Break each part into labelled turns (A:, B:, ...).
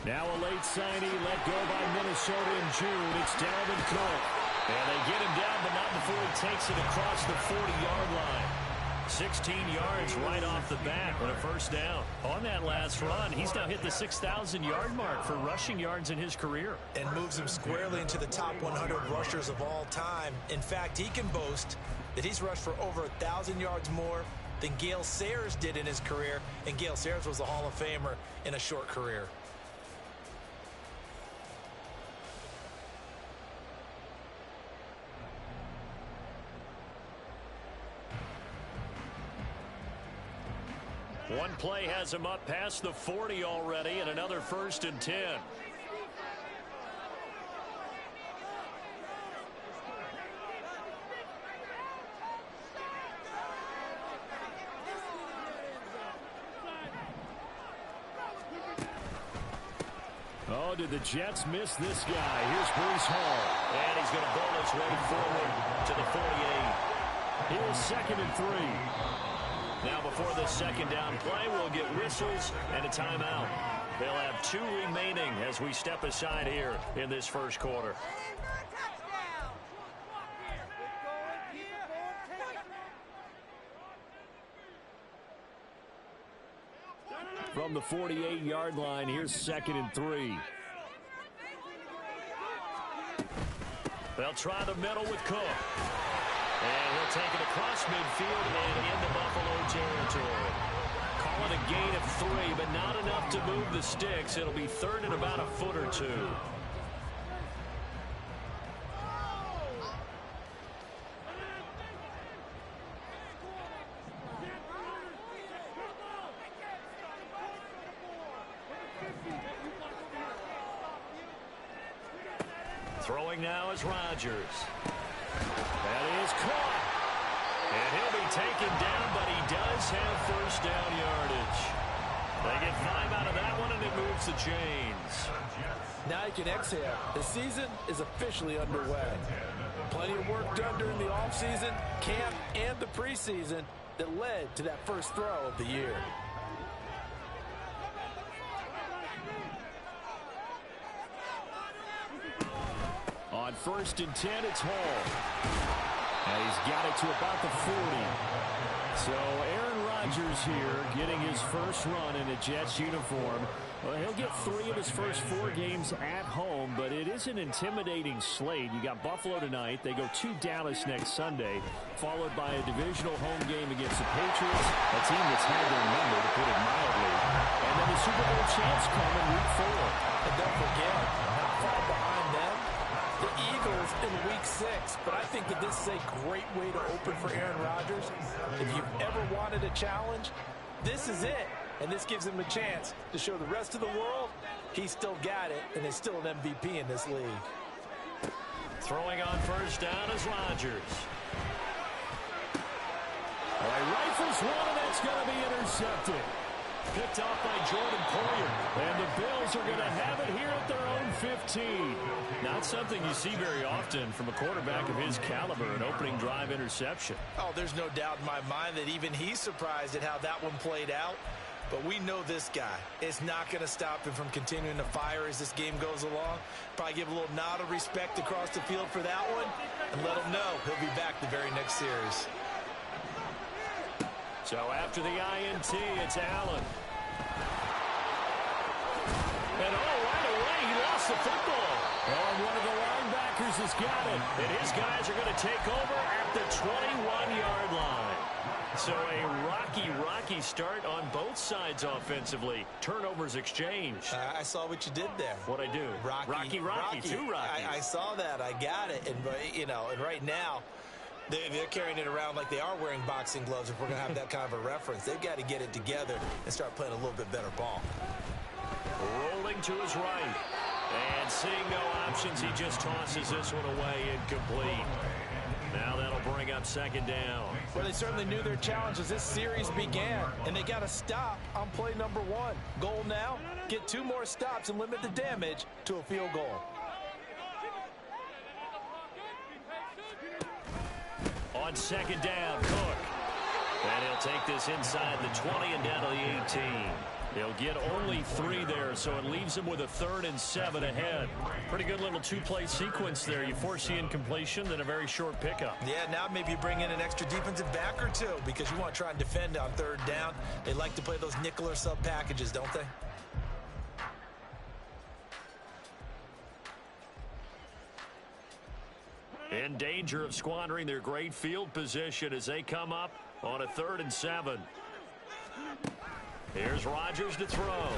A: Now a late signee let go by Minnesota in June. It's Dalvin Cook. And they get him down, but not before he takes it across the 40-yard line. 16 yards right off the bat and a first down. On that last run, he's now hit the 6,000-yard mark for rushing yards in his career.
B: And moves him squarely into the top 100 rushers of all time. In fact, he can boast that he's rushed for over 1,000 yards more than Gale Sayers did in his career. And Gale Sayers was a Hall of Famer in a short career.
A: One play has him up past the 40 already, and another 1st and 10. Oh, did the Jets miss this guy? Here's Breece Hall. And he's going to bowl his way forward to the 48. Here's 2nd and 3. Now before this second down play, we'll get whistles and a timeout. They'll have 2 remaining as we step aside here in this first quarter. From the 48-yard line, here's 2nd and 3. They'll try the middle with Cook. And he'll take it across midfield and into Buffalo territory. Call it a gain of 3, but not enough to move the sticks. It'll be 3rd and about a foot or 2. Throwing now is Rodgers. That is caught. And he'll be taken down, but he does have first down yardage. They get 5 out of that one, and it moves the chains.
C: Now you can exhale. The season is officially underway. Plenty of work done during the offseason, camp, and the preseason that led to that first throw of the year.
A: On 1st and 10, it's Hall. And he's got it to about the 40. So Aaron Rodgers here getting his first run in a Jets uniform. Well, he'll get 3 of his first 4 games at home, but it is an intimidating slate. You got Buffalo tonight. They go to Dallas next Sunday, followed by a divisional home game against the Patriots, a team that's had their number, to put it mildly. And then the Super Bowl champs come in week 4.
C: And don't forget, not far behind them, the Eagles in week 6. But I think that this is a great way to open for Aaron Rodgers. If you've ever wanted a challenge, this is it. And this gives him a chance to show the rest of the world he's still got it and is still an MVP in this league.
A: Throwing on first down is Rodgers. All right, rifles one, and that's going to be intercepted. Picked off by Jordan Poyer. And the Bills are going to have it here at their own 15. Not something you see very often from a quarterback of his caliber, an opening drive interception.
B: Oh, there's no doubt in my mind that even he's surprised at how that one played out. But we know this guy is not going to stop him from continuing to fire as this game goes along. Probably give a little nod of respect across the field for that one and let him know he'll be back the very next series.
A: So after the INT, it's Allen. And right away, he lost the football. Oh, one of the linebackers has got it. And his guys are going to take over at the 21-yard line. So a rocky start on both sides offensively. Turnovers exchanged.
B: I saw what you did there.
A: What'd I do? Rocky. Two Rockies.
B: I saw that. I got it. And, and right now, they're carrying it around like they are wearing boxing gloves if we're going to have that kind of a reference. They've got to get it together and start playing a little bit better ball.
A: Rolling to his right. And seeing no options, he just tosses this one away incomplete. Now that'll bring up second down.
C: Well, they certainly knew their challenge as this series began, and they got to stop on play number 1. Goal now, get 2 more stops and limit the damage to a field goal.
A: On second down, Cook. And he'll take this inside the 20 and down to the 18. He'll get only 3 there, so it leaves him with a 3rd and 7 ahead. Pretty good little 2-play sequence there. You force the incompletion, then a very short pickup.
B: Yeah, now maybe you bring in an extra defensive back or 2 because you want to try and defend on 3rd down. They like to play those nickel or sub packages, don't they?
A: In danger of squandering their great field position as they come up on a 3rd and 7. Here's Rodgers to throw. Open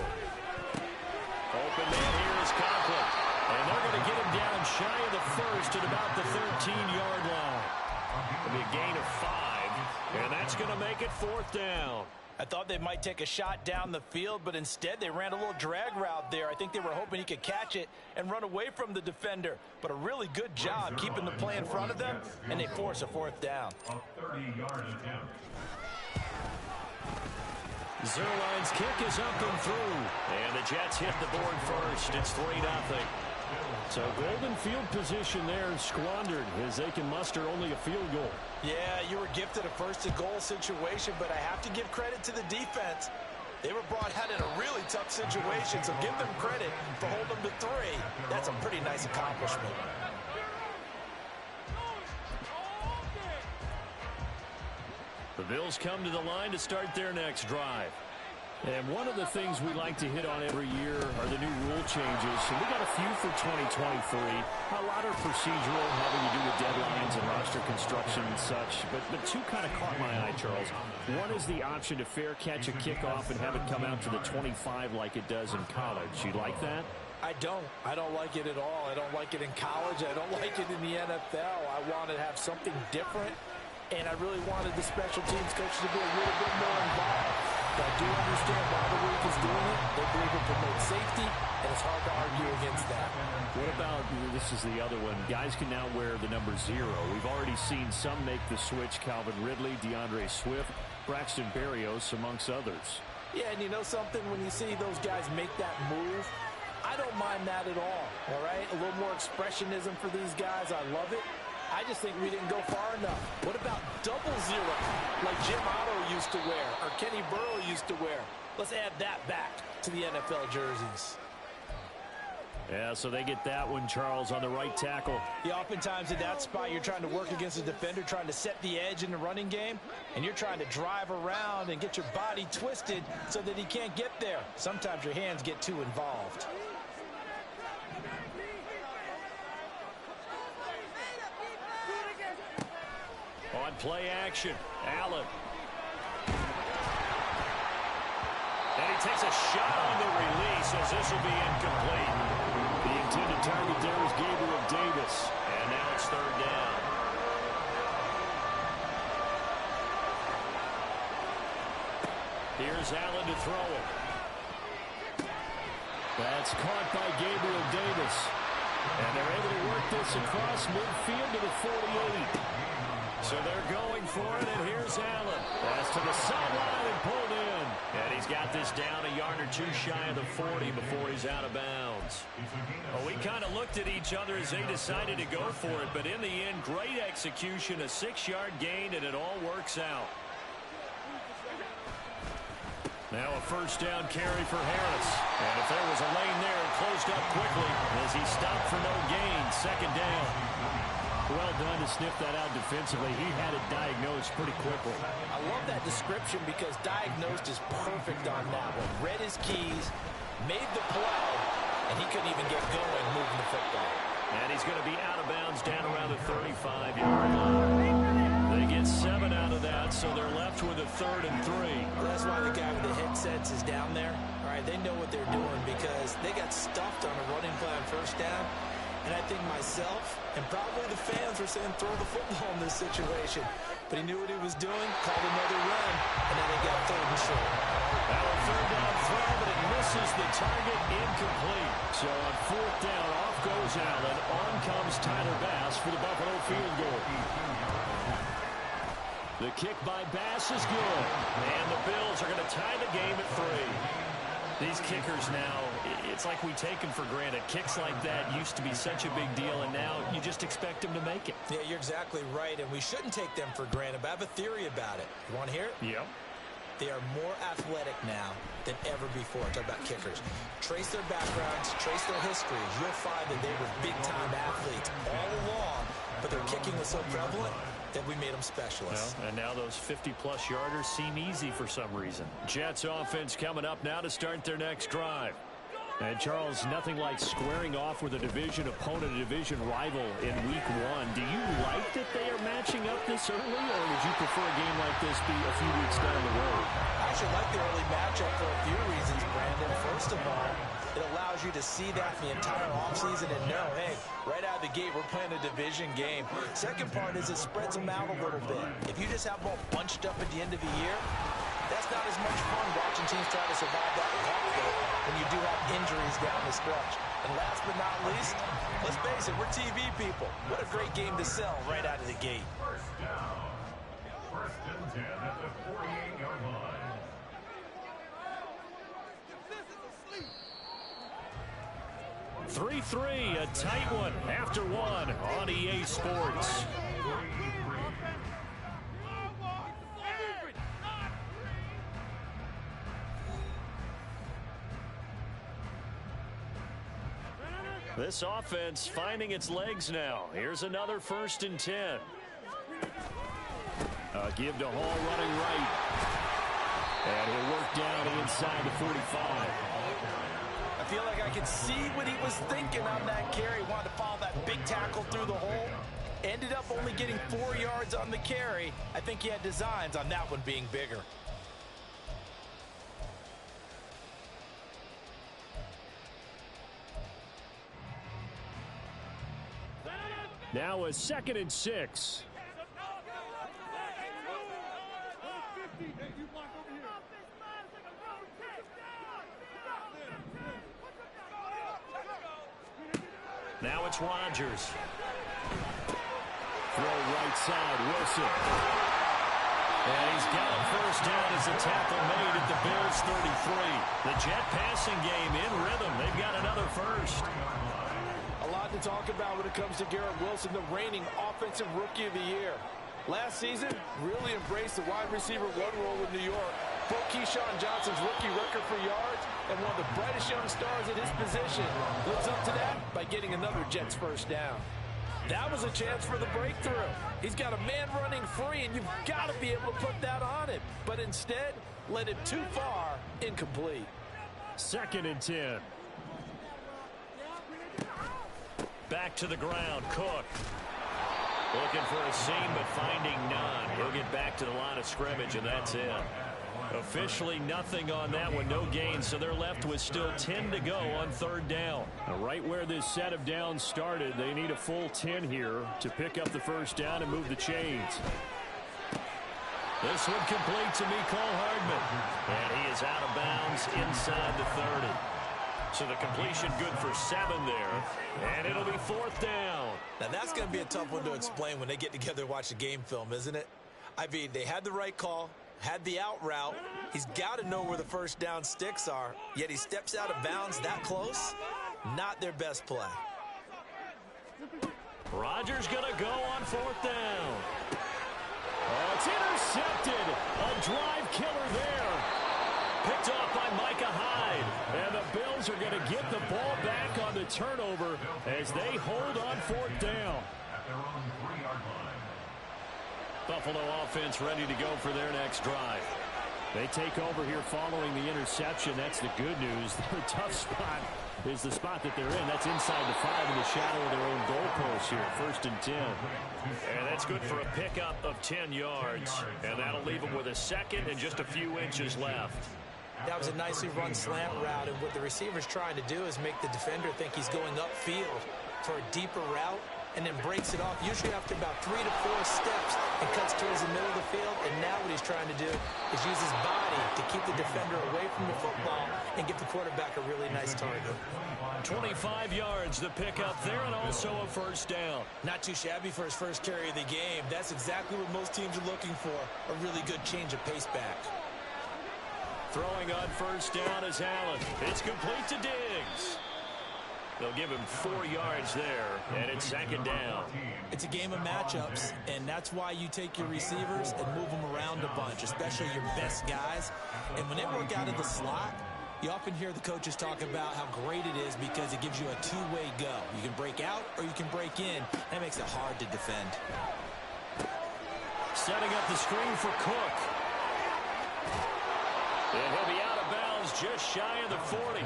A: man here is Conklin. And they're going to get him down shy of the 1st at about the 13-yard line. It'll be a gain of 5, and that's going to make it 4th down.
B: I thought they might take a shot down the field, but instead they ran a little drag route there. I think they were hoping he could catch it and run away from the defender. But a really good job keeping the play in front of them, and they force a 4th down.
A: Zerline's kick is up and through. And the Jets hit the board first. It's 3-0. So golden field position there squandered as they can muster only a field goal.
B: Yeah, you were gifted a 1st-and-goal situation, but I have to give credit to the defense. They were brought out in a really tough situation, so give them credit for holding them to 3. That's a pretty nice accomplishment.
A: The Bills come to the line to start their next drive. And one of the things we like to hit on every year are the new rule changes. And we got a few for 2023. A lot are procedural, having to do with deadlines and roster construction and such. But 2 kind of caught my eye, Charles. One is the option to fair catch a kickoff and have it come out to the 25 like it does in college. You like that?
C: I don't like it at all. I don't like it in college. I don't like it in the NFL. I want to have something different. And I really wanted the special teams coach to be a little bit more involved. But I do understand why the league is doing it. They believe it promotes safety, and it's hard to argue against that.
A: What about, this is the other one, guys can now wear the number 0. We've already seen some make the switch, Calvin Ridley, DeAndre Swift, Braxton Berrios, amongst others.
C: Yeah, and you know something? When you see those guys make that move, I don't mind that at all right? A little more expressionism for these guys. I love it. I just think we didn't go far enough. What about double 0, like Jim Otto used to wear or Kenny Burrow used to wear? Let's add that back to the NFL jerseys.
A: Yeah, so they get that one, Charles, on the right tackle.
B: Yeah, oftentimes at that spot, you're trying to work against a defender, trying to set the edge in the running game, and you're trying to drive around and get your body twisted so that he can't get there. Sometimes your hands get too involved.
A: On play action, Allen. And he takes a shot on the release as this will be incomplete. The intended target there was Gabriel Davis. And now it's 3rd down. Here's Allen to throw it. That's caught by Gabriel Davis. And they're able to work this across midfield to the 48. So they're going for it, and here's Allen. Pass to the sideline and pulled in. And he's got this down a yard or 2 shy of the 40 before he's out of bounds. Well, we kind of looked at each other as they decided to go for it, but in the end, great execution, a 6-yard gain, and it all works out. Now a 1st down carry for Harris. And if there was a lane there, it closed up quickly as he stopped for no gain. 2nd down. Well done to sniff that out defensively. He had it diagnosed pretty quickly.
C: I love that description because diagnosed is perfect on that one. Read his keys, made the play, and he couldn't even get going moving the football.
A: And he's going to be out of bounds down around the 35-yard line. They get 7 out of that, so they're left with a 3rd and 3.
B: Well, that's why the guy with the headsets is down there. All right, they know what they're doing because they got stuffed on a running play on 1st down. And I think myself and probably the fans were saying throw the football in this situation. But he knew what he was doing, called another run, and then they got 3rd and short.
A: Now a 3rd down throw, but it misses the target, incomplete. So on 4th down, off goes Allen. On comes Tyler Bass for the Buffalo field goal. The kick by Bass is good. And the Bills are going to tie the game at 3. These kickers now, it's like we take them for granted. Kicks like that used to be such a big deal, and now you just expect them to make it.
B: Yeah, you're exactly right, and we shouldn't take them for granted, but I have a theory about it. You want to hear it?
A: Yep.
B: They are more athletic now than ever before. Talk about kickers. Trace their backgrounds, trace their histories. You'll find that they were big-time athletes all along, but their kicking was so prevalent that we made them specialists.
A: Well, and now those 50-plus yarders seem easy for some reason. Jets offense coming up now to start their next drive. And Charles, nothing like squaring off with a division opponent, a division rival in week 1. Do you like that they are matching up this early, or would you prefer a game like this be a few weeks down the road?
B: I actually like the early matchup for a few reasons, Brandon. First of all, it allows you to see that the entire offseason and know, hey, right out of the gate, we're playing a division game. Second part is it spreads them out a little bit. If you just have them all bunched up at the end of the year, that's not as much fun watching teams try to survive that conflict when you do have injuries down the stretch. And last but not least, let's face it, we're TV people. What a great game to sell right out of the gate.
D: First down. First and 10 at the 48-yard line.
A: Three, a tight one after one on EA Sports. This offense finding its legs now. Here's another 1st and 10. Give to Hall running right. And he'll work down inside the 45.
B: I feel like I could see what he was thinking on that carry. Wanted to follow that big tackle through the hole. Ended up only getting 4 yards on the carry. I think he had designs on that one being bigger.
A: Now a 2nd and 6. Now it's Rodgers. Throw right side, Wilson. And he's got a 1st down as a tackle made at the Bills' 33. The Jet passing game in rhythm. They've got another 1st.
C: A lot to talk about when it comes to Garrett Wilson, the reigning offensive rookie of the year. Last season, really embraced the wide receiver 1 role with New York. Broke Keyshawn Johnson's rookie record for yards and one of the brightest young stars at his position. Lives up to that by getting another Jets 1st down. That was a chance for the breakthrough. He's got a man running free, and you've got to be able to put that on him. But instead, led it too far, incomplete.
A: 2nd and 10. Back to the ground, Cook. Looking for a seam, but finding none. He'll get back to the line of scrimmage, and that's it. Officially nothing on that one, no gain, so they're left with still 10 to go on 3rd down. Now, right where this set of downs started, they need a full 10 here to pick up the 1st down and move the chains. This one complete to Mecole Hardman, and he is out of bounds inside the 30. So the completion good for 7 there, and it'll be 4th down.
B: Now that's going to be a tough one to explain when they get together and watch the game film, isn't it? I mean, they had the right call, had the out route. He's got to know where the 1st down sticks are, yet he steps out of bounds that close. Not their best play.
A: Rodgers going to go on 4th down. Oh, it's intercepted. A drive killer there. Picked off by Micah Hyde. And the Bills are going to get the ball back on the turnover as they hold on 4th down.
D: At their own 3-yard line.
A: Buffalo offense ready to go for their next drive. They take over here following the interception. That's the good news. The tough spot is the spot that they're in. That's inside the 5 in the shadow of their own goalpost here. 1st and 10. And that's good for a pickup of 10 yards. And that'll leave them with a 2nd and just a few inches left.
B: That was a nicely run slant route, and what the receiver's trying to do is make the defender think he's going upfield for a deeper route, and then breaks it off, usually after about 3 to 4 steps, and cuts towards the middle of the field. And now what he's trying to do is use his body to keep the defender away from the football and give the quarterback a really nice target.
A: 25 yards, the pickup there, and also a 1st down.
B: Not too shabby for his 1st carry of the game. That's exactly what most teams are looking for, a really good change of pace back.
A: Throwing on 1st down is Allen. It's complete to Diggs. They'll give him 4 yards there, and it's second down.
C: It's a game of matchups, and that's why you take your receivers and move them around a bunch, especially your best guys. And when they work out of the slot, you often hear the coaches talk about how great it is because it gives you a two-way go. You can break out or you can break in. That makes it hard to defend.
A: Setting up the screen for Cook. And he'll be out of bounds just shy of the 40.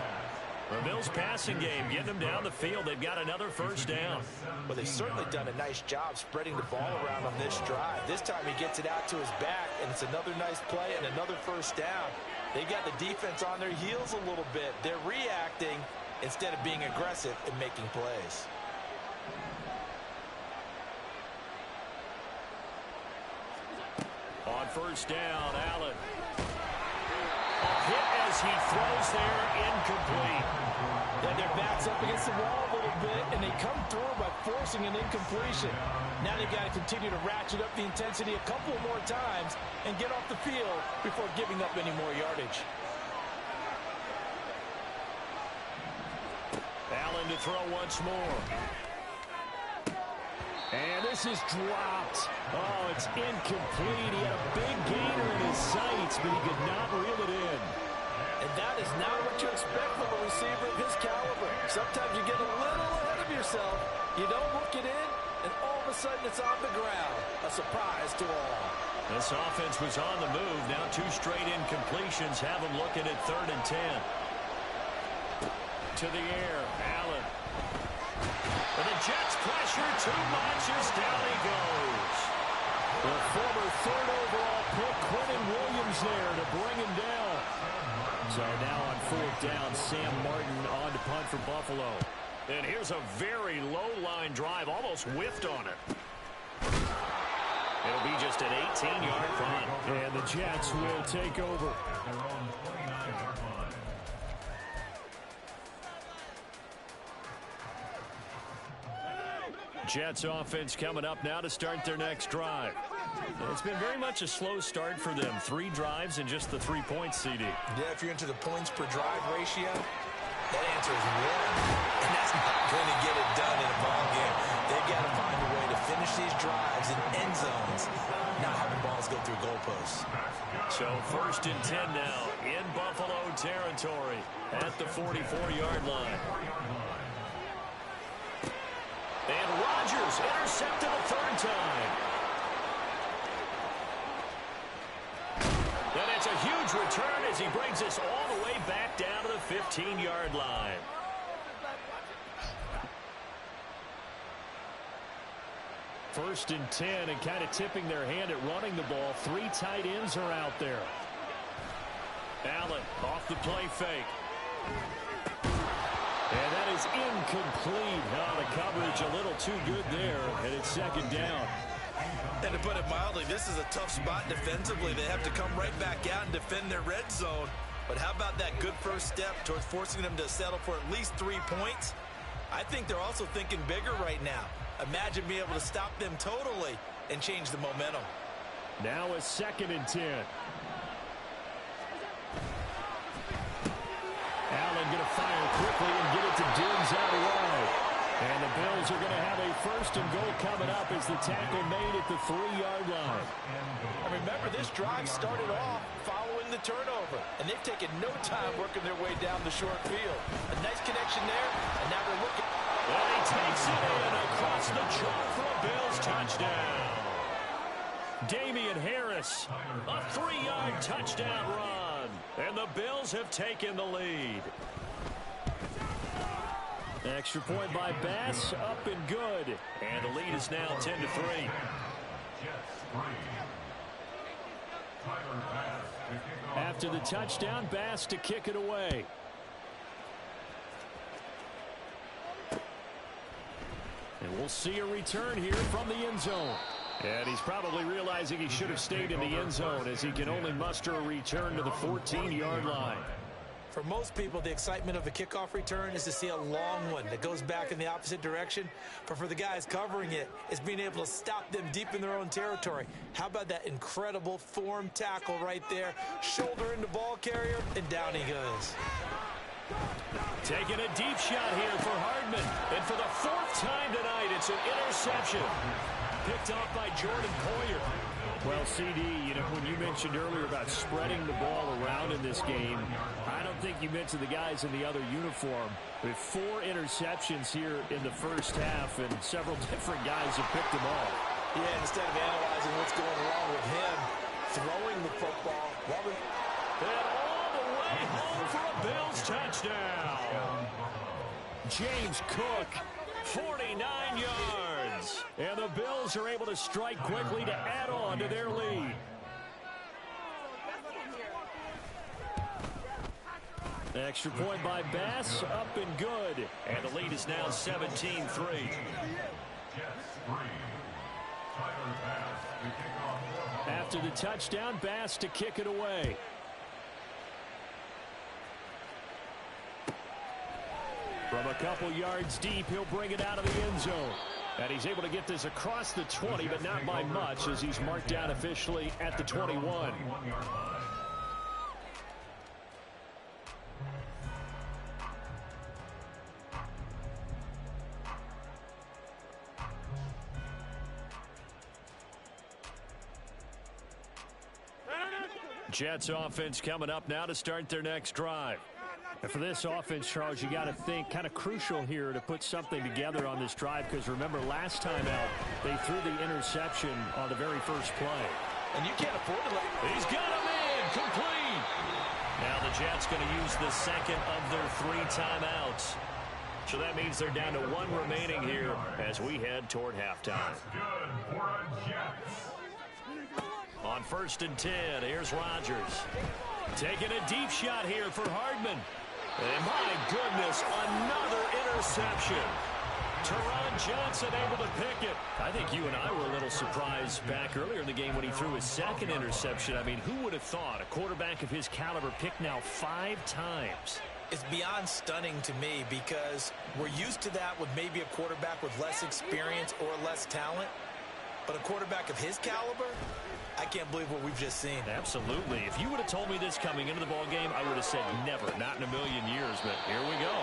A: The Bills passing game, getting them down the field. They've got another first down.
B: Well, they've certainly done a nice job spreading the ball around on this drive. This time he gets it out to his back, and it's another nice play and another first down. They got the defense on their heels a little bit. They're reacting instead of being aggressive and making plays.
A: On first down, Allen. A hit as he throws there, incomplete.
C: And their back's up against the wall a little bit, and they come through by forcing an incompletion. Now they've got to continue to ratchet up the intensity a couple more times and get off the field before giving up any more yardage.
A: Allen to throw once more. And this is dropped. Oh, it's incomplete. He had a big gainer in his sights, but he could not reel it in.
C: And that is not what you expect from a receiver of his caliber. Sometimes you get a little ahead of yourself. You don't look it in, and all of a sudden it's on the ground. A surprise to all.
A: This offense was on the move. Now 2 straight incompletions have them looking at 3rd and 10. To the air, Allen. And the Jets pressure too much as down he goes. The former 3rd overall pick, Quentin Williams there to bring him down. So now on 4th down, Sam Martin on to punt for Buffalo. And here's a very low-line drive, almost whiffed on it. It'll be just an 18-yard punt. And the Jets will take over. Jets offense coming up now to start their next drive. It's been very much a slow start for them. 3 drives and just the 3 points, CD.
B: Yeah, if you're into the points per drive ratio, that answer is 1. And that's not going to get it done in a ball game. They've got to find a way to finish these drives in end zones, not having balls go through goalposts.
A: So 1st and 10 now in Buffalo territory at the 44-yard line. And Rodgers intercepted a 3rd time. And it's a huge return as he brings us all the way back down to the 15-yard line. First and 10, and kind of tipping their hand at running the ball. 3 tight ends are out there. Allen off the play fake. And that is incomplete. Oh, the coverage a little too good there, and it's 2nd down.
B: And to put it mildly, this is a tough spot defensively. They have to come right back out and defend their red zone. But how about that good first step towards forcing them to settle for at least 3 points? I think they're also thinking bigger right now. Imagine being able to stop them totally and change the momentum.
A: Now a 2nd and 10. Allen going to fire quickly and get it to Diggs out wide. And the Bills are going to have a 1st and goal coming up as the tackle made at the 3-yard line.
B: And remember, this drive started off following the turnover, and they've taken no time working their way down the short field. A nice connection there, and now they're looking.
A: And he takes it in across the chalk for a Bills touchdown. Damian Harris, a 3-yard touchdown run. And the Bills have taken the lead. Extra point by Bass, up and good. And the lead is now 10-3. After the touchdown, Bass to kick it away. And we'll see a return here from the end zone. And he's probably realizing he should have stayed in the end zone as he can only muster a return to the 14-yard line.
C: For most people, the excitement of a kickoff return is to see a long one that goes back in the opposite direction. But for the guys covering it, it's being able to stop them deep in their own territory. How about that incredible form tackle right there? Shoulder into ball carrier, and down he goes.
A: Taking a deep shot here for Hardman. And for the fourth time tonight, it's an interception. Picked off by Jordan Poyer. Well, CD, when you mentioned earlier about spreading the ball around in this game, I don't think you mentioned the guys in the other uniform. With 4 interceptions here in the first half, and several different guys have picked them off.
C: Yeah, instead of analyzing what's going wrong with him, throwing the football,
A: and all the way home for a Bills touchdown. James Cook, 49 yards. And the Bills are able to strike quickly to add on to their lead. Extra point by Bass, up and good. And the lead is now 17-3. After the touchdown, Bass to kick it away. From a couple yards deep, he'll bring it out of the end zone. And he's able to get this across the 20, but not by much, as he's marked down officially at the 21. Jets offense coming up now to start their next drive. And for this offense, Charles, you got to think kind of crucial here to put something together on this drive, because remember last time out they threw the interception on the very first play.
C: And you can't afford to let him.
A: He's got him in, complete. Now the Jets going to use the second of their 3 timeouts. So that means they're down to 1 remaining here as we head toward halftime. On 1st and 10, here's Rodgers. Taking a deep shot here for Hardman. And my goodness, another interception. Teron Johnson able to pick it. I think you and I were a little surprised back earlier in the game when he threw his second interception. I mean, who would have thought a quarterback of his caliber picked now 5 times?
B: It's beyond stunning to me, because we're used to that with maybe a quarterback with less experience or less talent. But a quarterback of his caliber, I can't believe what we've just seen.
A: Absolutely. If you would have told me this coming into the ball game, I would have said never, not in a million years. But here we go.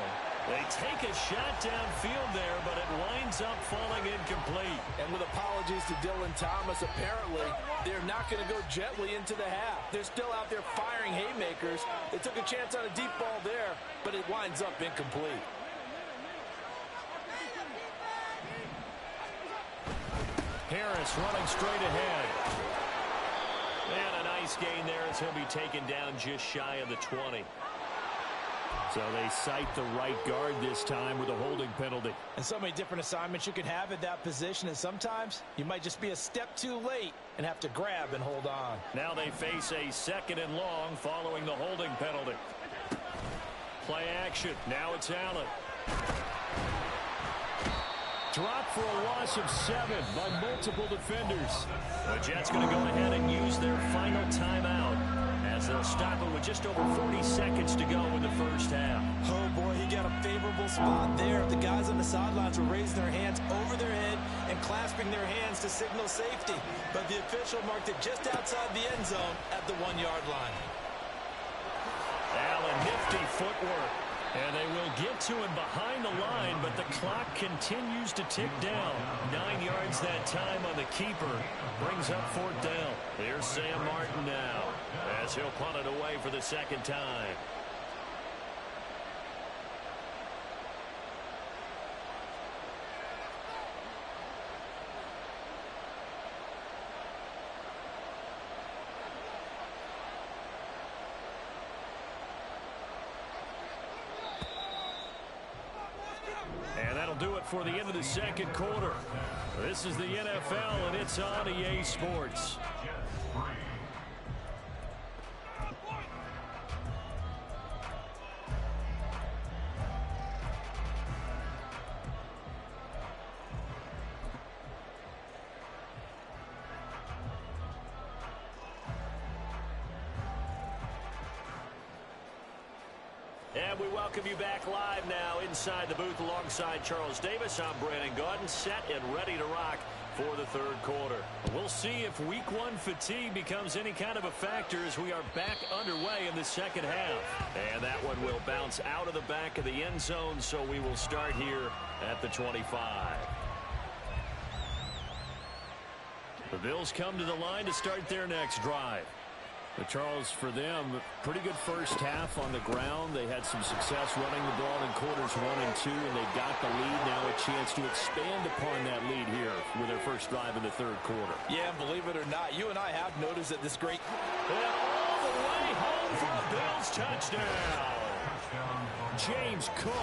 A: They take a shot downfield there, but it winds up falling incomplete.
C: And with apologies to Dylan Thomas, apparently they're not going to go gently into the half. They're still out there firing haymakers. They took a chance on a deep ball there, but it winds up incomplete.
A: Harris running straight ahead. And a nice gain there as he'll be taken down just shy of the 20. So they cite the right guard this time with a holding penalty.
C: And so many different assignments you can have at that position, and sometimes you might just be a step too late and have to grab and hold on.
A: Now they face a 2nd and long following the holding penalty. Play action. Now it's Allen. Dropped for a loss of 7 by multiple defenders. The Jets going to go ahead and use their final timeout as they'll stop it with just over 40 seconds to go in the first half.
B: Oh, boy, he got a favorable spot there. The guys on the sidelines were raising their hands over their head and clasping their hands to signal safety. But the official marked it just outside the end zone at the 1-yard line.
A: Allen, nifty footwork. And they will get to him behind the line, but the clock continues to tick down. 9 yards that time on the keeper. Brings up 4th down. Here's Sam Martin now as he'll punt it away for the 2nd time. And that'll do it for the end of the 2nd quarter. This is the NFL, and it's on EA Sports. And we welcome you back live now inside the booth alongside Charles Davis. I'm Brandon Gaudin, set and ready to rock for the third quarter. We'll see if week one fatigue becomes any kind of a factor as we are back underway in the second half. And that one will bounce out of the back of the end zone, so we will start here at the 25. The Bills come to the line to start their next drive. But Charles, for them, pretty good first half on the ground. They had some success running the ball in quarters 1 and 2, and they got the lead. Now a chance to expand upon that lead here with their first drive in the third quarter.
C: Yeah, believe it or not, you and I have noticed that this great...
A: And all the way home for a Bills touchdown. James Cook.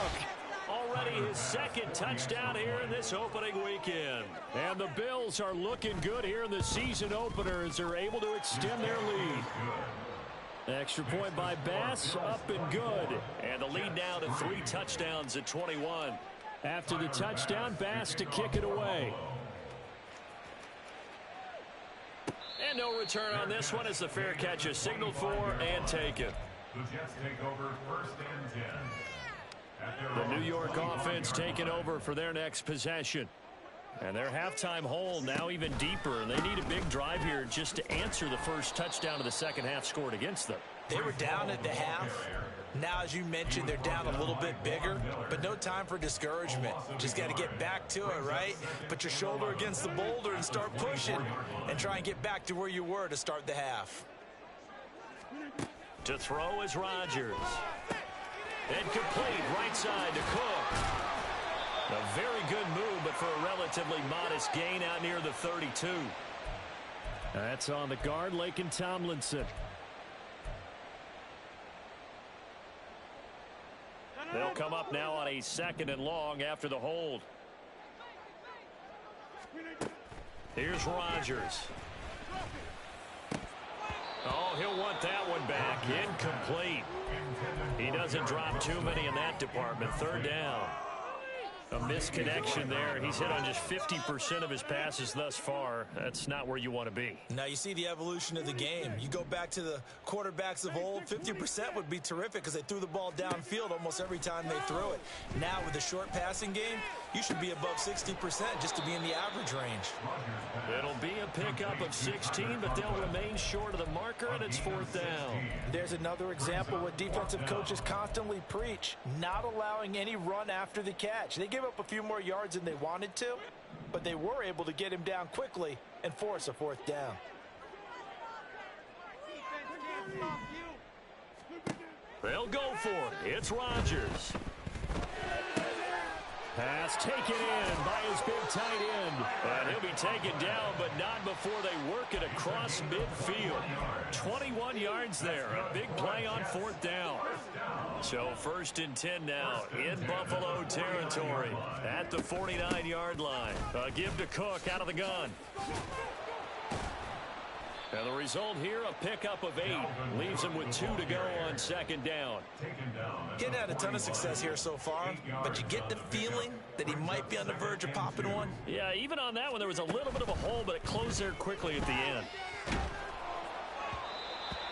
A: Already his second touchdown here in this opening weekend. And the Bills are looking good here in the season opener as they're able to extend their lead. Extra point by Bass, up and good. And the lead now to 3 touchdowns at 21. After the touchdown, Bass to kick it away. And no return on this one as the fair catch is signaled for and taken.
D: The Jets take over 1st and 10.
A: The New York offense taking over for their next possession. And their halftime hole now even deeper, and they need a big drive here just to answer the first touchdown of the second half scored against them.
B: They were down at the half. Now, as you mentioned, they're down a little bit bigger, but no time for discouragement. Just got to get back to it, right? Put your shoulder against the boulder and start pushing and try and get back to where you were to start the half.
A: To throw is Rodgers. And complete right side to Cook. A very good move, but for a relatively modest gain out near the 32. That's on the guard, Laken Tomlinson. They'll come up now on a 2nd and long after the hold. Here's Rodgers. Oh, he'll want that one back. Incomplete. He doesn't drop too many in that department. 3rd down. A misconnection there. He's hit on just 50% of his passes thus far. That's not where you want to be.
B: Now you see the evolution of the game. You go back to the quarterbacks of old, 50% would be terrific because they threw the ball downfield almost every time they threw it. Now with the short passing game, you should be above 60% just to be in the average range.
A: It'll be a pickup of 16, but they'll remain short of the marker, and it's 4th down.
C: There's another example what defensive coaches constantly preach, not allowing any run after the catch. They give up a few more yards than they wanted to, but they were able to get him down quickly and force a 4th down.
A: They'll go for it. It's Rodgers. Pass taken in by his big tight end. And he'll be taken down, but not before they work it across midfield. 21 yards there. A big play on 4th down. So 1st and 10 now in Buffalo territory at the 49-yard line. A give to Cook out of the gun. And the result here, a pickup of 8. Leaves him with 2 to go on 2nd down.
B: Getting had a ton of success here so far, but you get the feeling that he might be on the verge of popping one.
A: Yeah, even on that one, there was a little bit of a hole, but it closed there quickly at the end.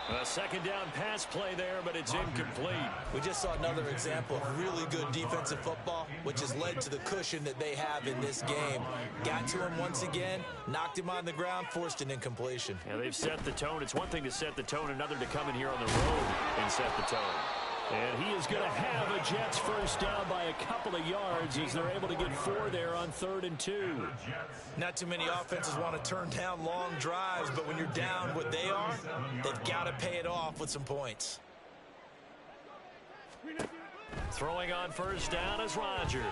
A: A 2nd down pass play there, but it's incomplete.
B: We just saw another example of really good defensive football, which has led to the cushion that they have in this game. Got to him once again, knocked him on the ground, forced an incompletion.
A: Yeah, they've set the tone. It's one thing to set the tone, another to come in here on the road and set the tone. And he is going to have a Jets first down by a couple of yards as they're able to get 4 there on 3rd and 2.
B: Not too many offenses want to turn down long drives, but when you're down what they are, they've got to pay it off with some points.
A: Throwing on first down is Rodgers.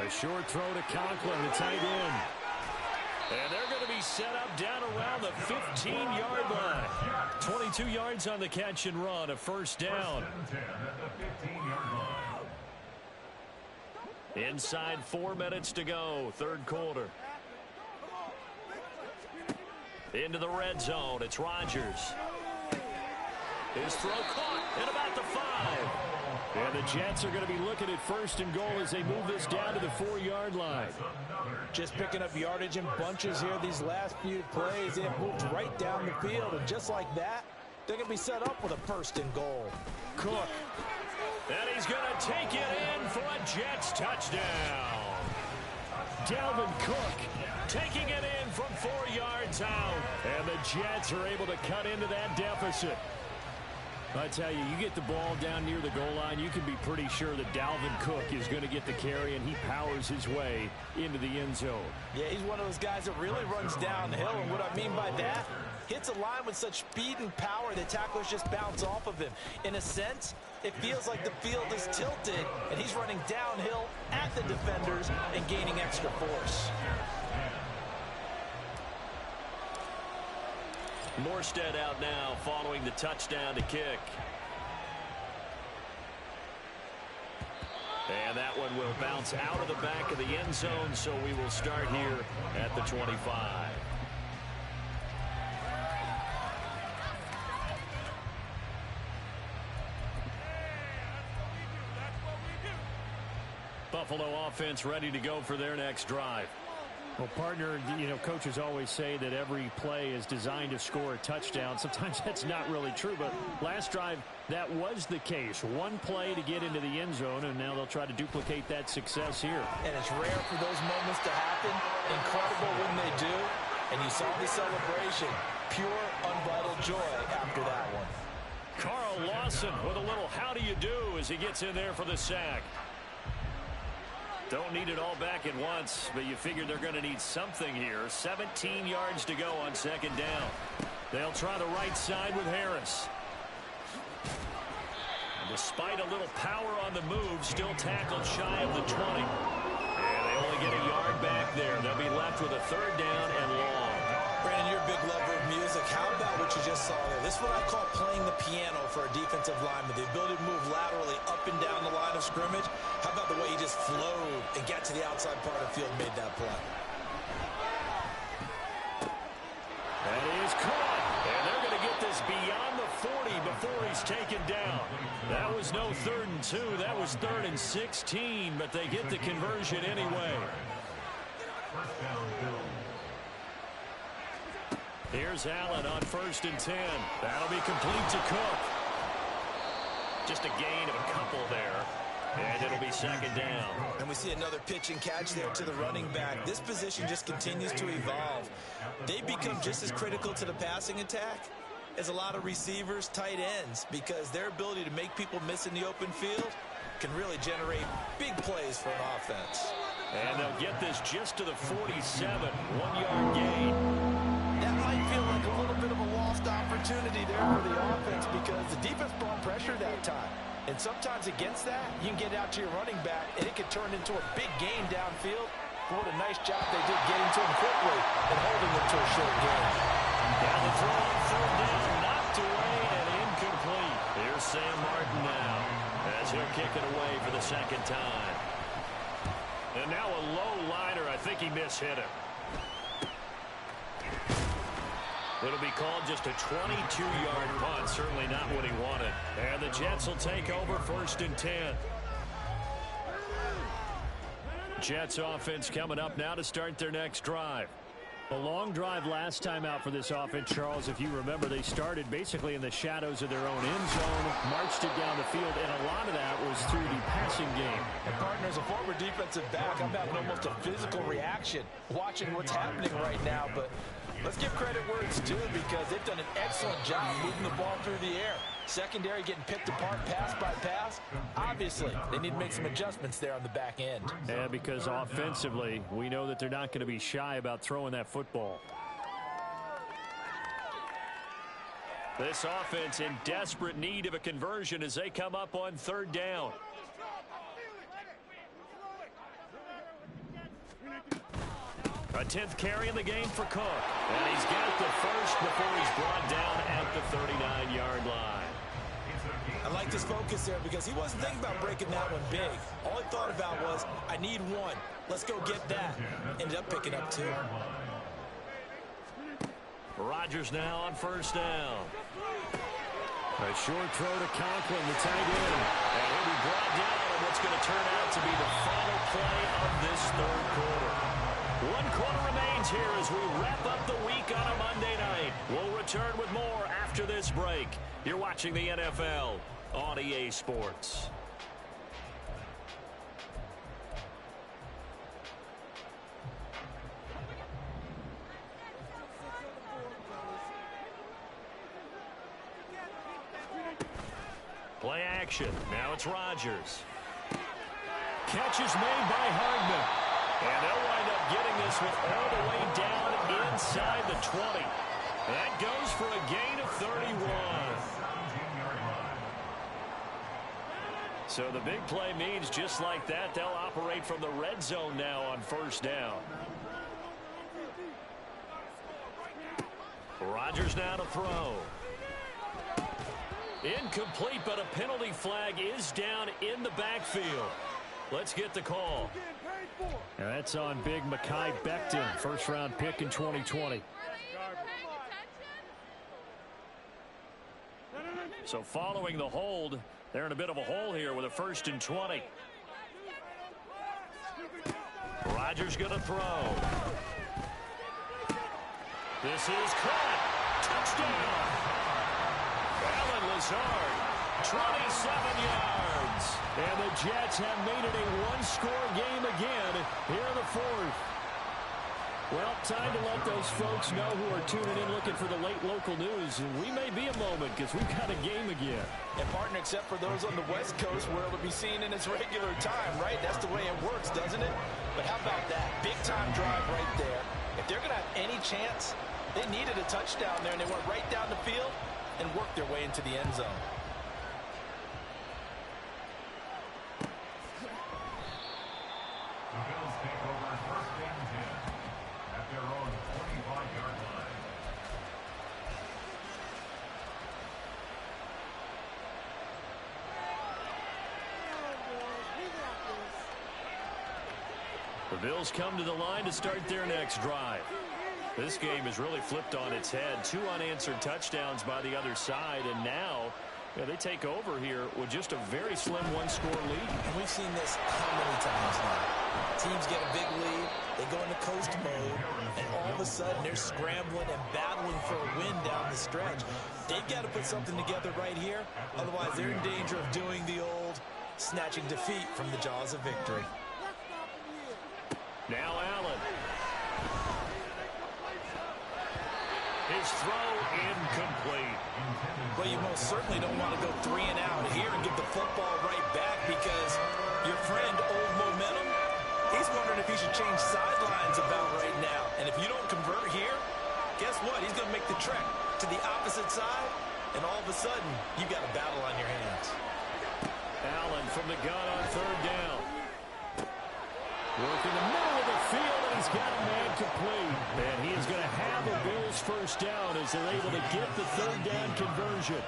A: A short throw to Conklin, the tight end. And they're going to be set up down around the 15-yard line. 22 yards on the catch and run, a 1st down. Inside 4 minutes to go, 3rd quarter. Into the red zone, it's Rodgers. His throw caught at about the 5. And the Jets are going to be looking at 1st and goal as they move this down to the 4-yard line.
C: Just picking up yardage in bunches here these last few plays. They have moved right down the field, and just like that, they're going to be set up with a 1st and goal.
A: Cook. And he's going to take it in for a Jets touchdown. Dalvin Cook taking it in from 4 yards out. And the Jets are able to cut into that deficit. I tell you, you get the ball down near the goal line, you can be pretty sure that Dalvin Cook is going to get the carry, and he powers his way into the end zone.
C: Yeah, he's one of those guys that really runs downhill, and what I mean by that, hits a line with such speed and power that tacklers just bounce off of him. In a sense, it feels like the field is tilted, and he's running downhill at the defenders and gaining extra force.
E: Morstead out now following the touchdown to kick. And that one will bounce out of the back of the end zone, so we will start here at the 25. Buffalo offense ready to go for their next drive.
A: Well, partner, you know, coaches always say that every play is designed to score a touchdown. Sometimes that's not really true, but last drive, that was the case. One play to get into the end zone, and now they'll try to duplicate that success here.
C: And it's rare for those moments to happen. Incredible when they do. And you saw the celebration. Pure, unbridled joy after that one.
A: Carl Lawson with a little how do you do as he gets in there for the sack. Don't need it all back at once, but you figure they're going to need something here. 17 yards to go on second down. They'll try the right side with Harris. And despite a little power on the move, still tackled shy of the 20. And they only get a yard back there. They'll be left with a third down and long.
C: Brandon, you're a big lover of music. How about what you just saw there? This is what I call playing the piano for a defensive lineman. The ability to move laterally up and down the line of scrimmage. How about the way he just flowed and got to the outside part of the field and made that play?
A: That is caught. And they're going to get this beyond the 40 before he's taken down. That was no 3rd and 2. That was 3rd and 16, but they get the conversion anyway. Here's Allen on 1st and 10. That'll be complete to Cook. Just a gain of a couple there. And it'll be second down.
C: And we see another pitch and catch there to the running back. This position just continues to evolve. They become just as critical to the passing attack as a lot of receivers, tight ends, because their ability to make people miss in the open field can really generate big plays for an offense.
A: And they'll get this just to the 47. 1-yard gain.
C: That might feel like a little bit of a lost opportunity there for the offense because the defense brought pressure that time. And sometimes against that, you can get out to your running back, and it could turn into a big gain downfield. What a nice job they did getting to him quickly and holding him to a short gain.
A: Down the throw on 3rd down, knocked away and incomplete. Here's Sam Martin now as he'll kick it away for the second time. And now a low liner. I think he mishit him. It'll be called just a 22-yard punt. Certainly not what he wanted. And the Jets will take over 1st and 10. Jets offense coming up now to start their next drive. A long drive last time out for this offense, Charles. If you remember, they started basically in the shadows of their own end zone, marched it down the field, and a lot of that was through the passing game.
C: And partner, as a former defensive back, I'm having almost a physical reaction watching what's happening right now, but let's give credit where it's due because they've done an excellent job moving the ball through the air. Secondary getting picked apart pass by pass. Obviously, they need to make some adjustments there on the back end.
A: Yeah, because offensively, we know that they're not going to be shy about throwing that football. This offense in desperate need of a conversion as they come up on 3rd down. A 10th carry in the game for Cook. And he's got the first before he's brought down at the 39-yard line.
C: I like his focus there because he wasn't thinking about breaking that one big. All he thought about was, I need one. Let's go get that. Ended up picking up 2.
A: Rodgers now on 1st down. A short throw to Conklin, the tight end. And he'll be brought down on what's going to turn out to be the final play of this 3rd quarter. 1 quarter remains here as we wrap up the week on a Monday night. We'll return with more after this break. You're watching the NFL on EA Sports.
E: Play action. Now it's Rodgers. Catch is made by Hardman. And they'll wind up getting this with all the way down inside the 20. That goes for a gain of 31. So the big play means just like that, they'll operate from the red zone now on first down. Rodgers now to throw. Incomplete, but a penalty flag is down in the backfield. Let's get the call.
A: And that's on big Mekhi Becton, first-round pick in 2020.
E: So following the hold, they're in a bit of a hole here with a 1st and 20. Rodgers going to throw. This is caught. Touchdown. Allen Lazard, 27 yards.
A: And the Jets have made it a one-score game again here in the 4th. Well, time to let those folks know who are tuning in looking for the late local news. And we may be a moment because we've got a game again.
B: And, partner, except for those on the West Coast where it'll be seen in its regular time, right? That's the way it works, doesn't it? But how about that? Big-time drive right there. If they're going to have any chance, they needed a touchdown there, and they went right down the field and worked their way into the end zone.
D: The Bills take over 1st and 10 at their own 25-yard line.
E: The Bills come to the line to start their next drive. This game is really flipped on its head. 2 unanswered touchdowns by the other side, and now they take over here with just a very slim one-score lead.
B: And we've seen this how many times now? Teams get a big lead, they go into coast mode, and all of a sudden they're scrambling and battling for a win down the stretch. They've got to put something together right here, otherwise they're in danger of doing the old snatching defeat from the jaws of victory.
E: Now Allen. His throw incomplete.
B: Well, you most certainly don't want to go 3 and out here and give the football right back because your friend, Old Momentum, he's wondering if he should change sidelines about right now. And if you don't convert here, guess what? He's going to make the trek to the opposite side, and all of a sudden, you got a battle on your hands.
E: Allen from the gun on 3rd down.
A: Work in the middle of the field, and he's got a man complete. And he is going to have the Bills' first down as they're able to get the 3rd down conversion.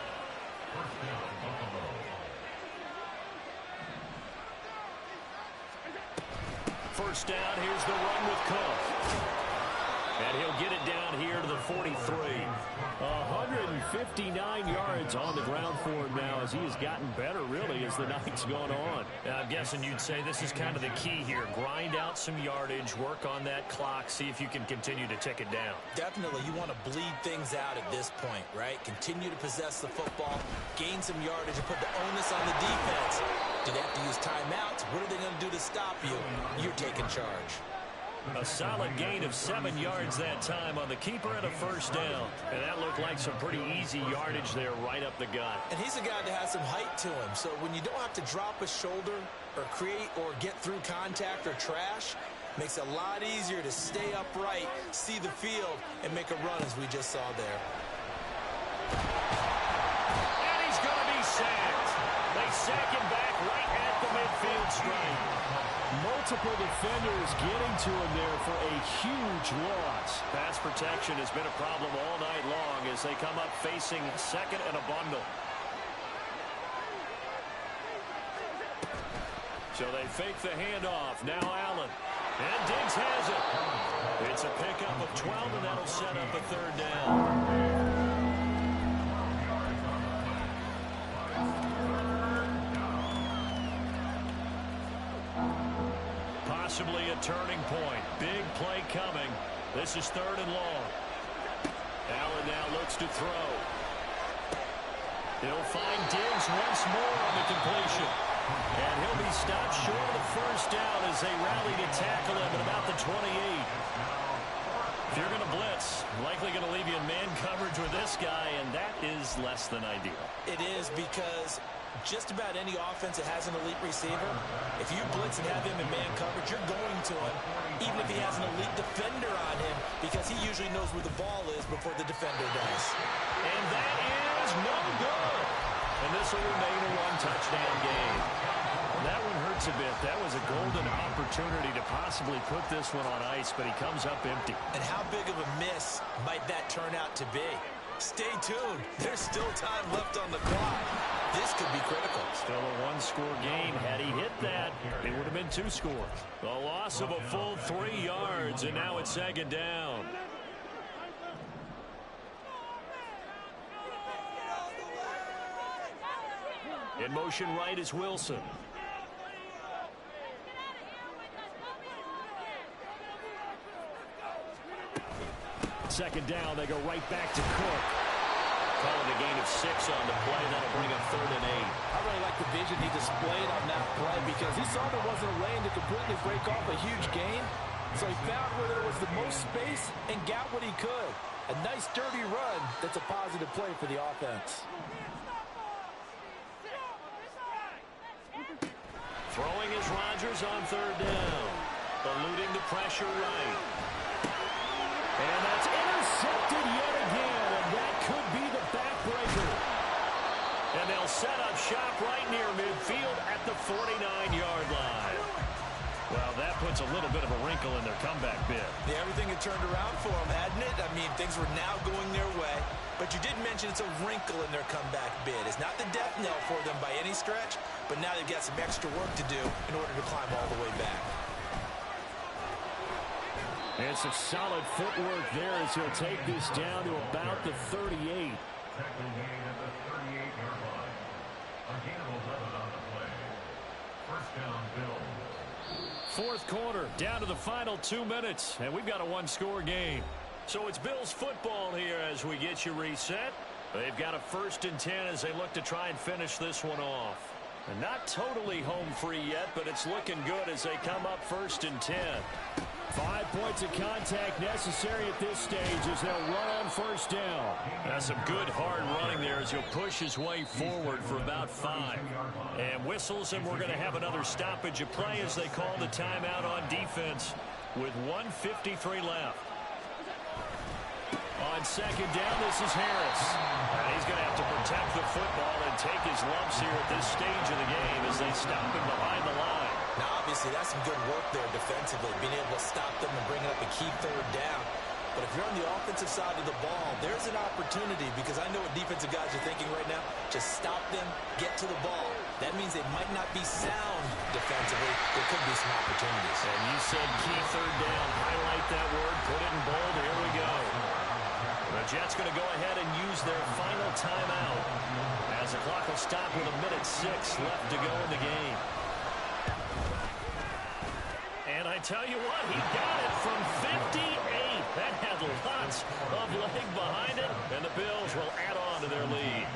E: First down, here's the run with Cook. And he'll get it down here to the 43.
A: 159 yards on the ground for him now as he has gotten better, really, as the night's gone on.
E: I'm guessing you'd say this is kind of the key here. Grind out some yardage, work on that clock, see if you can continue to tick it down.
B: Definitely, you want to bleed things out at this point, right? Continue to possess the football, gain some yardage, and put the onus on the defense. Do they have to use timeouts? What are they going to do to stop you? You're taking charge.
E: A solid gain of 7 yards that time on the keeper and a first down. And that looked like some pretty easy yardage there right up the gut.
B: And he's a guy that has some height to him. So when you don't have to drop a shoulder or create or get through contact or trash, makes it a lot easier to stay upright, see the field, and make a run as we just saw there.
E: And he's going to be sacked. They sack him back right at the midfield stripe.
A: Multiple defenders getting to him there for a huge loss.
E: Pass protection has been a problem all night long as they come up facing 2nd and a bundle. So they fake the handoff. Now Allen. And Diggs has it. It's a pickup of 12, and that'll set up a 3rd down. Possibly a turning point. Big play coming. This is 3rd and long. Allen now looks to throw. He'll find Diggs once more on the completion. And he'll be stopped short of the first down as they rally to tackle him at about the 28. If you're going to blitz, likely going to leave you in man coverage with this guy, and that is less than ideal.
B: It is because just about any offense that has an elite receiver, if you blitz and have him in man coverage, you're going to him, even if he has an elite defender on him, because he usually knows where the ball is before the defender does.
E: And that is no good. And this will remain a one-touchdown game. That one hurts a bit. That was a golden opportunity to possibly put this one on ice, but he comes up empty.
B: And how big of a miss might that turn out to be? Stay tuned. There's still time left on the clock. This could be critical.
E: Still a one-score game. Had he hit that, it would have been 2 scores. The loss of a full 3 yards, and now it's second down. In motion right is Wilson. Second down, they go right back to Cook. Calling a gain of 6 on the play. That'll bring up 3rd and 8.
C: I really like the vision he displayed on that play because he saw there wasn't a lane to completely break off a huge gain. So he found where there was the most space and got what he could. A nice, dirty run that's a positive play for the offense.
E: Throwing is Rodgers on 3rd down. Eluding the pressure right. And that's intercepted yet again, and that could be the backbreaker. And they'll set up shop right near midfield at the 49-yard line. Well, that puts a little bit of a wrinkle in their comeback bid.
B: Yeah, everything had turned around for them, hadn't it? I mean, things were now going their way. But you did mention it's a wrinkle in their comeback bid. It's not the death knell for them by any stretch, but now they've got some extra work to do in order to climb all the way back.
A: And some solid footwork there as he'll take this down to about the 38.
D: Tackle gain at the 38-yard line. A gain of 11 on the play. First down, Bills.
E: 4th quarter, down to the final 2 minutes, and we've got a 1-score game. So it's Bills football here as we get you reset. They've got a 1st and 10 as they look to try and finish this one off. And not totally home free yet, but it's looking good as they come up 1st and 10.
A: 5 points of contact necessary at this stage as they'll run on 1st down.
E: That's some good hard running there as he'll push his way forward for about 5. And whistles, and we're going to have another stoppage of play as they call the timeout on defense with 1:53 left. On 2nd down, this is Harris. And he's going to have to protect the football and take his lumps here at this stage of the game as they stop him behind the line.
B: Now, obviously, that's some good work there defensively, being able to stop them and bring up a key 3rd down. But if you're on the offensive side of the ball, there's an opportunity because I know what defensive guys are thinking right now. Just stop them, get to the ball. That means they might not be sound defensively. There could be some opportunities.
E: And you said key 3rd down. Highlight that word. Put it in bold. Here we go. The Jets going to go ahead and use their final timeout as the clock will stop with 1:06 left to go in the game. And I tell you what, he got it from 58. That had lots of leg behind it, and the Bills will add on to their lead.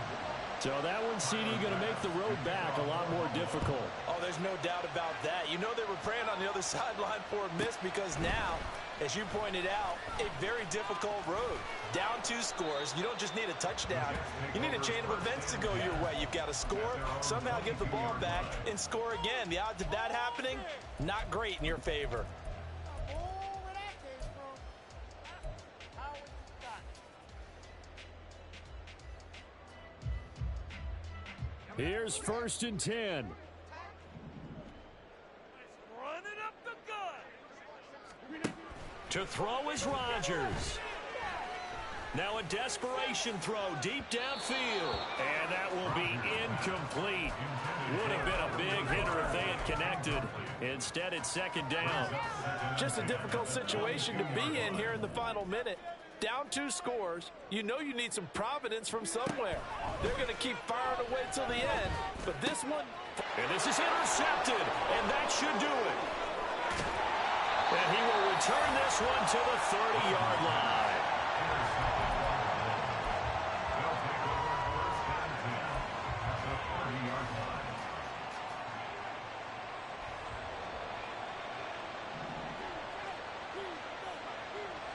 A: So that one, CD, going to make the road back a lot more difficult.
B: Oh, there's no doubt about that. You know they were praying on the other sideline for a miss because now, as you pointed out, a very difficult road. Down 2 scores. You don't just need a touchdown. You need a chain of events to go your way. You've got to score, somehow get the ball back, and score again. The odds of that happening, not great in your favor.
A: Here's 1st and 10.
E: To throw is Rodgers. Now a desperation throw deep downfield. And that will be incomplete. Would have been a big hitter if they had connected. Instead, it's 2nd down.
C: Just a difficult situation to be in here in the final minute. Down 2 scores. You know you need some providence from somewhere. They're going to keep firing away till the end. But this one...
E: And this is intercepted. And that should do it. And he will return this one to the 30-yard line.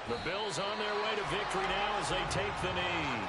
E: The Bills on their way to victory now as they take the knee.